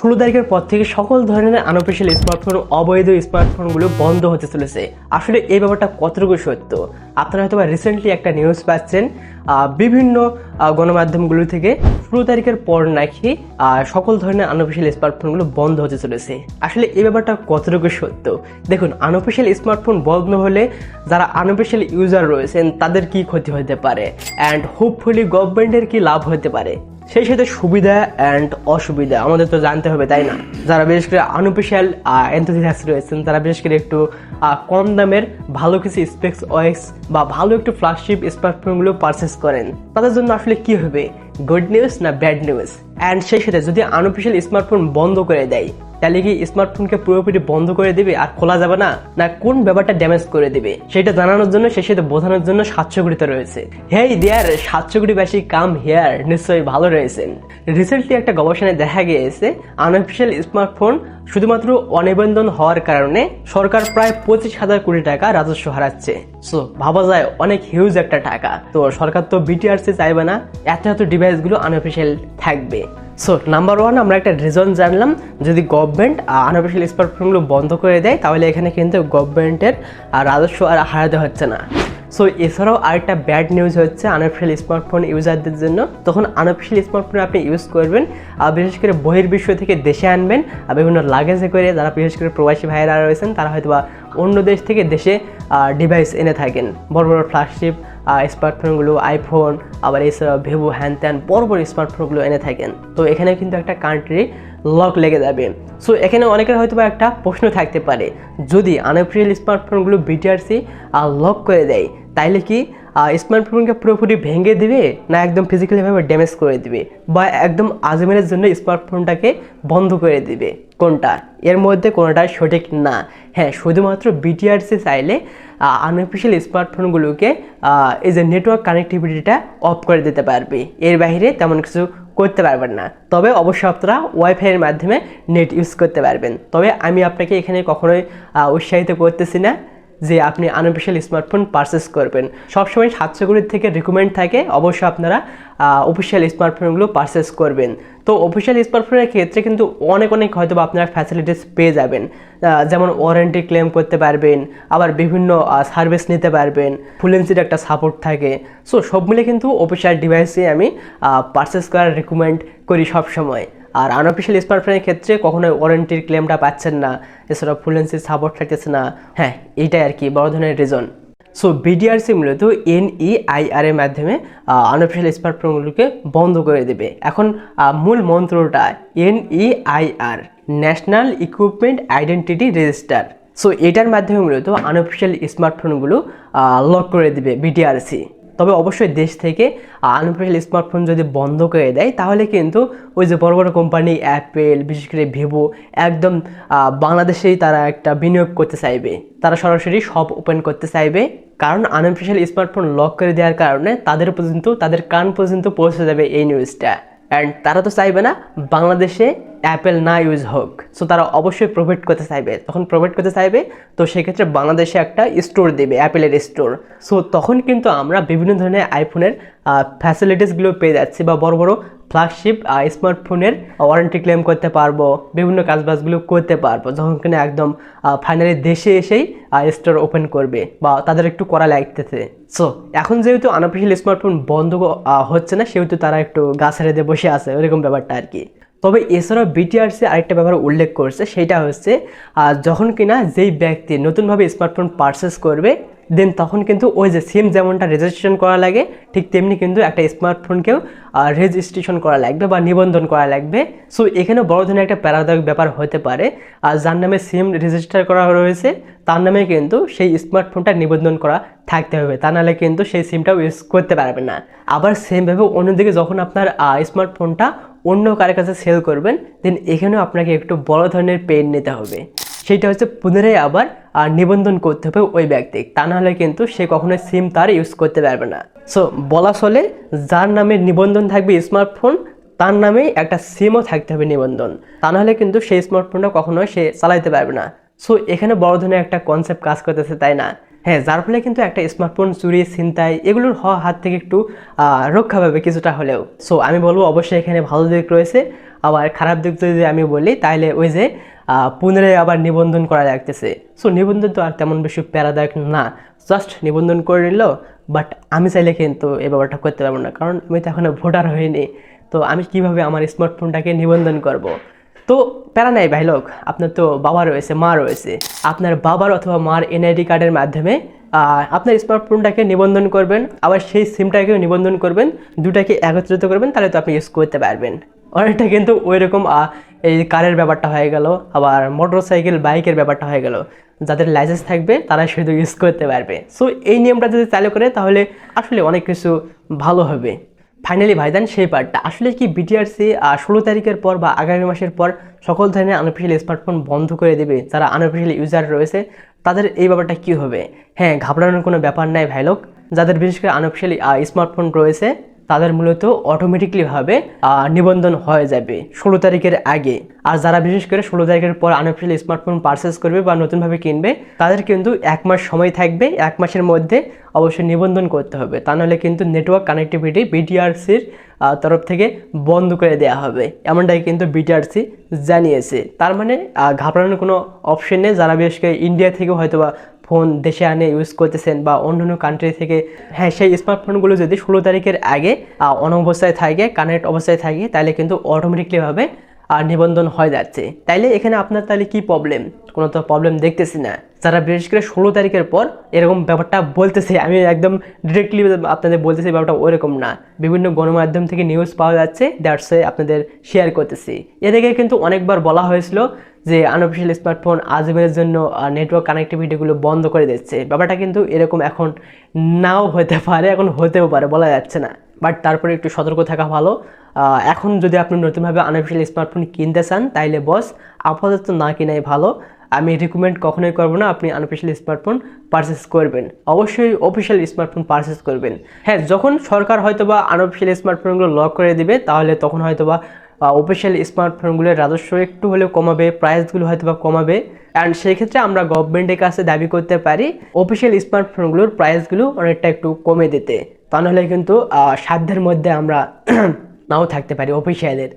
তারিখের পর থেকে সকল ধরনের আনঅফিশিয়াল স্মার্টফোন, অবৈধ স্মার্টফোনগুলো বন্ধ হতে চলেছে। আসলে এই ব্যাপারটা কতটুকু সত্য? আপনারা হয়তো রিসেন্টলি একটা নিউজ পাচ্ছেন বিভিন্ন গণমাধ্যমগুলো থেকে 16 তারিখের পর নাকি সকল ধরনের আনঅফিশিয়াল স্মার্টফোনগুলো বন্ধ হতে চলেছে। আসলে এই ব্যাপারটা কতটুকু সত্য? দেখুন, আনঅফিশিয়াল স্মার্টফোন বন্ধ হলে যারা আনঅফিশিয়াল ইউজার রয়েছেন তাদের কি ক্ষতি হতে পারে, অ্যান্ড হোপফুলি গভর্নমেন্টের কি লাভ হতে পারে, সেই সাথে সুবিধা অ্যান্ড অসুবিধা আমাদের তো জানতে হবে, তাই না? যারা বিশেষ করে আনঅফিশিয়াল এনথুজিয়াস্ট রয়েছেন, তারা বিশেষ করে একটু কম দামের ভালো কিছু স্পেক্স ওএস বা ভালো একটু ফ্ল্যাগশিপ স্মার্টফোনগুলো পারচেস করেন, তাদের জন্য আসলে কি হবে, গুড নিউজ না ব্যাড নিউজ? অ্যান্ড সেই সাথে যদি আনঅফিশিয়াল স্মার্টফোন বন্ধ করে দেয়, তাহলে কি স্মার্টফোনকে পুরোপুরি বন্ধ করে দিবে আর খোলা যাবে না, না কোন ব্যাপারটা ড্যামেজ করে দিবে, সেটা জানানোর জন্য, সেই সাথে বোঝানোর জন্য 700 কোটিতে রয়েছে। হেই দেয়ার 700 কোটি বেশি কাম হেয়ার, নিশ্চয়ই ভালো রয়েছেন। রিসেন্টলি একটা গবেষণায় দেখা গিয়েছে আনঅফিশিয়াল স্মার্টফোন শুধুমাত্র অনিবন্ধন হওয়ার কারণে সরকার প্রায় 25,000 কোটি টাকা রাজস্ব হারাচ্ছে। সো ভাবা যায় অনেক হিউজ একটা টাকা। তো সরকার তো বিটিআরসি চাইবে না এত এত ডিভাইসগুলো আনঅফিশিয়াল থাকবে। সো নাম্বার 1 আমরা একটা রিজন জানলাম, যদি গভর্নমেন্ট আনঅফিশিয়াল স্মার্টফোনগুলো বন্ধ করে দেয় তাহলে এখানে কিন্তু গভর্নমেন্টের রাজস্ব আর হারাতে হচ্ছে না। সো এছাড়াও আরেকটা ব্যাড নিউজ হচ্ছে আনঅফিশিয়াল স্মার্টফোন ইউজারদের জন্য, তখন আনঅফিশিয়াল স্মার্টফোন আপনি ইউজ করবেন বিশেষ করে বহির্বিশ্ব থেকে দেশে আনবেন বিভিন্ন লাগেজে করে, যারা বিশেষ করে প্রবাসী ভাইয়েরা রয়েছেন তারা হয়তো বা অন্য দেশ থেকে দেশে ডিভাইস এনে থাকেন, বড় বড় ফ্ল্যাগশিপ স্মার্টফোনগুলো, আইফোন, আবার এছাড়াও ভিভো, হ্যান ত্যান বড় বড় স্মার্টফোনগুলো এনে থাকেন। তো এখানে কিন্তু একটা কান্ট্রি লক লেগে যাবে। সো এখানে অনেকের হয়তো বা একটা প্রশ্ন থাকতে পারে, যদি আনঅফিশিয়াল স্মার্টফোনগুলো বিটিআরসি লক করে দেয় তাইলে কি স্মার্টফোনকে পুরোপুরি ভেঙে দিবে, না একদম ফিজিক্যালিভাবে ড্যামেজ করে দিবে, বা একদম আজীবনের জন্য স্মার্টফোনটাকে বন্ধ করে দিবে? কোনটা? এর মধ্যে কোনোটাই সঠিক না। হ্যাঁ, শুধুমাত্র বিটিআরসি চাইলে আনঅফিশিয়াল স্মার্টফোনগুলোকে এই যে নেটওয়ার্ক কানেক্টিভিটিটা অফ করে দিতে পারবে, এর বাইরে তেমন কিছু করতে পারবেন না। তবে অবশ্যই আপনারা ওয়াইফাইয়ের মাধ্যমে নেট ইউজ করতে পারবেন। তবে আমি আপনাকে এখানে কখনোই উৎসাহিত করতেছি না যে আপনি আনঅফিশিয়াল স্মার্টফোন পারচেস করবেন। সবসময় 700 কোটির থেকে রিকমেন্ড থাকে অবশ্যই আপনারা অফিশিয়াল স্মার্টফোনগুলো পারচেস করবেন। তো অফিশিয়াল স্মার্টফোনের ক্ষেত্রে কিন্তু অনেক হয়তো আপনারা ফ্যাসিলিটিস পেয়ে যাবেন, যেমন ওয়ারেন্টি ক্লেম করতে পারবেন, আবার বিভিন্ন সার্ভিস নিতে পারবেন, ফুল এনসির একটা সাপোর্ট থাকে। সো সব মিলে কিন্তু অফিশিয়াল ডিভাইসে আমি পারচেস করার রিকমেন্ড করি সবসময়। আর আনঅফিশিয়াল স্মার্টফোনের ক্ষেত্রে কখনোই ওয়ারেন্টির ক্লেমটা পাচ্ছেন না, এছাড়া ফুল এনসির সাপোর্ট থাকতেছে না। হ্যাঁ, এইটাই আর কি বড় ধরনের রিজন। সো বিটিআরসি মূলত NEIR এর মাধ্যমে আনঅফিশিয়াল স্মার্টফোনগুলোকে বন্ধ করে দেবে। এখন মূল মন্ত্রটা NEIR, national equipment identity register. So এটার মাধ্যমে মূলত আনঅফিশিয়াল স্মার্টফোনগুলো লক করে দেবে বিটিআরসি। তবে অবশ্যই দেশ থেকে আনঅফিশিয়াল স্মার্টফোন যদি বন্ধ করে দেয় তাহলে কিন্তু ওই যে বড় বড় কোম্পানি অ্যাপেল, বিশেষ করে ভিভো, একদম বাংলাদেশেই তারা একটা বিনিয়োগ করতে চাইবে, তারা সরাসরি শপ ওপেন করতে চাইবে। কারণ আনঅফিশিয়াল স্মার্টফোন লক করে দেওয়ার কারণে তাদের কান পর্যন্ত পৌঁছে যাবে এই নিউজটা, অ্যান্ড তারা তো চাইবে না বাংলাদেশে অ্যাপেল না ইউজ হোক। সো তারা অবশ্যই প্রোভাইড করতে চাইবে। তখন প্রোভাইড করতে চাইবে তো সেক্ষেত্রে বাংলাদেশে একটা স্টোর দেবে, অ্যাপেলের স্টোর। সো তখন কিন্তু আমরা বিভিন্ন ধরনের আইফোনের ফ্যাসিলিটিসগুলো পেয়ে যাচ্ছি, বা বড় বড় ফ্ল্যাগশিপ স্মার্টফোনের ওয়ারেন্টি ক্লেম করতে পারবো, বিভিন্ন কাজবাজগুলো করতে পারবো, যখন কিনা একদম ফাইনালি দেশে এসেই স্টোর ওপেন করবে বা তাদের একটু করা লাগতেছে। সো এখন যেহেতু আনঅফিশিয়াল স্মার্টফোন বন্ধ হচ্ছে না, সেহেতু তারা একটু গা ছেড়ে দিয়ে বসে আছে, ওইরকম ব্যাপারটা আর কি। তবে এছাড়াও বিটিআরসি আরেকটা ব্যাপার উল্লেখ করছে, সেটা হচ্ছে যখন কিনা যেই ব্যক্তি নতুনভাবে স্মার্টফোন পারচেস করবে, দেন তখন কিন্তু ওই যে সিম যেমনটা রেজিস্ট্রেশন করা লাগে, ঠিক তেমনি কিন্তু একটা স্মার্টফোনকেও রেজিস্ট্রেশন করা লাগবে বা নিবন্ধন করা লাগবে। সো এখানে বড় ধরনের একটা প্যারাদায়ক ব্যাপার হতে পারে, আর যার নামে সিম রেজিস্টার করা রয়েছে তার নামে কিন্তু সেই স্মার্টফোনটা নিবন্ধন করা থাকতে হবে, তা নাহলে কিন্তু সেই সিমটাও ইউজ করতে পারবে না। আবার সেমভাবে অন্যদিকে যখন আপনার স্মার্টফোনটা অন্য কারোর কাছে সেল করবেন, দেন এখানেও আপনাকে একটু বড় ধরনের পেইন নিতে হবে, সেটা হচ্ছে পুনরায় আবার নিবন্ধন করতে হবে ওই ব্যক্তি, তা নাহলে কিন্তু সে কখনোই সিম তার ইউজ করতে পারবে না। সো বলা চলে, যার নামে নিবন্ধন থাকবে স্মার্টফোন, তার নামেই একটা সিমও থাকতে হবে নিবন্ধন, তা নাহলে কিন্তু সেই স্মার্টফোনটা কখনোই সে চালাইতে পারবে না। সো এখানে বড় ধরনের একটা কনসেপ্ট কাজ করতেছে, তাই না? হ্যাঁ, যার ফলে কিন্তু একটা স্মার্টফোন চুরি ছিনতাই এগুলোর হওয়া হাত থেকে একটু রক্ষা পাবে কিছুটা হলেও। সো আমি বলবো অবশ্যই এখানে ভালো দিক রয়েছে। আবার খারাপ দিক যদি আমি বলি তাহলে ওই যে পুনরায় আবার নিবন্ধন করা লাগতেছে। সো নিবন্ধন তো আর তেমন বেশি প্যারাদায়ক না, জাস্ট নিবন্ধন করে নিল। বাট আমি চাইলে কিন্তু এই ব্যাপারটা করতে পারবো না, কারণ আমি তো এখনো ভোটার হইনি। তো আমি কিভাবে আমার স্মার্টফোনটাকে নিবন্ধন করব? তো প্যারা নাই ভাই লোক, আপনার তো বাবা রয়েছে, মা রয়েছে। আপনার বাবার অথবা মার এনআইডি কার্ডের মাধ্যমে আপনার স্মার্টফোনটাকে নিবন্ধন করবেন, আবার সেই সিমটাকেও নিবন্ধন করবেন, দুটাকে একত্রিত করবেন, তাহলে তো আপনি ইউজ করতে পারবেন। অনেকটা কিন্তু ওই রকম এই কারের ব্যাপারটা হয়ে গেল, আবার মোটরসাইকেল বাইকের ব্যাপারটা হয়ে গেল। যাদের লাইসেন্স থাকবে তারা শুধু ইউজ করতে পারবে। সো এই নিয়মটা যদি চালু করে তাহলে আসলে অনেক কিছু ভালো হবে। ফাইনালি ভাইজান সেই পার্টটা আসলে কি বিটিআরসি 16 তারিখের পর বা আগামী মাসের পর সকল ধরনের আনঅফিসিয়াল স্মার্টফোন বন্ধ করে দেবে? যারা আনঅফিসিয়াল ইউজার রয়েছে তাদের এই ব্যাপারটা কী হবে? হ্যাঁ, ঘাবড়ানোর কোনো ব্যাপার নাই ভাই লোক। যাদের বিশেষ করে আনঅফিসিয়াল স্মার্টফোন রয়েছে তাদের মূলত অটোমেটিকলিভাবে নিবন্ধন হয়ে যাবে 16 তারিখের আগে। আর যারা বিশেষ করে 16 তারিখের পর আনঅফিসিয়াল স্মার্টফোন পারচেস করবে বা নতুনভাবে কিনবে তাদের কিন্তু 1 মাস সময় থাকবে। 1 মাসের মধ্যে অবশ্যই নিবন্ধন করতে হবে, তা নাহলে কিন্তু নেটওয়ার্ক কানেক্টিভিটি বিটিআরসির তরফ থেকে বন্ধ করে দেওয়া হবে, এমনটাই কিন্তু বিটিআরসি জানিয়েছে। তার মানে ঘাবড়ানোর কোনো অপশন নেই। যারা বিশেষ করে ইন্ডিয়া থেকে হয়তোবা ফোন দেশে আনে ইউজ করতেছেন বা অন্যান্য কান্ট্রি থেকে, হ্যাঁ সেই স্মার্টফোনগুলো যদি 16 তারিখের আগে অন অবস্থায় থাকে, কানেক্ট অবস্থায় থাকে, তাহলে কিন্তু অটোমেটিকলিভাবে নিবন্ধন হয়ে যাচ্ছে। তাইলে এখানে আপনার তাহলে কি প্রবলেম? কোনো তো প্রবলেম দেখতেছি না। যারা বিশেষ করে 16 তারিখের পর এরকম ব্যাপারটা বলতেছে, আমি একদম ডিরেক্টলি আপনাদের বলতেছি ব্যাপারটা ওইরকম না, বিভিন্ন গণমাধ্যম থেকে নিউজ পাওয়া যাচ্ছে, দ্যাটস ওয়াই আপনাদের শেয়ার করতেছি। এদিকে কিন্তু অনেকবার বলা হয়েছিল যে আনঅফিসিয়াল স্মার্টফোন আজীবনের জন্য নেটওয়ার্ক কানেক্টিভিটিগুলো বন্ধ করে দিচ্ছে। ব্যাপারটা কিন্তু এরকম এখন নাও হতে পারে, এখন হতেও পারে, বলা যাচ্ছে না। বাট তারপরে একটু সতর্ক থাকা ভালো। এখন যদি আপনি নতুনভাবে আনঅফিসিয়াল স্মার্টফোন কিনতে চান তাইলে বস আপাতত না কিনাই ভালো। আমি রিকমেন্ড কখনোই করবো না আপনি আনঅফিসিয়াল স্মার্টফোন পারচেস করবেন। অবশ্যই অফিসিয়াল স্মার্টফোন পারচেস করবেন। হ্যাঁ, যখন সরকার হয়তোবা আনঅফিসিয়াল স্মার্টফোনগুলো লক করে দিবে তাহলে তখন হয়তোবা অফিসিয়াল স্মার্টফোনগুলোর রাজস্ব একটু হলেও কমাবে, প্রাইসগুলো হয়তোবা কমাবে। অ্যান্ড সেই ক্ষেত্রে আমরা গভর্নমেন্টের কাছে দাবি করতে পারি অফিসিয়াল স্মার্টফোনগুলোর প্রাইসগুলো অনেকটা একটু কমে দিতে। তা নাহলে কিন্তু সাধ্যের মধ্যে আমরা নাও থাকতে পারি অফিসিয়ালের।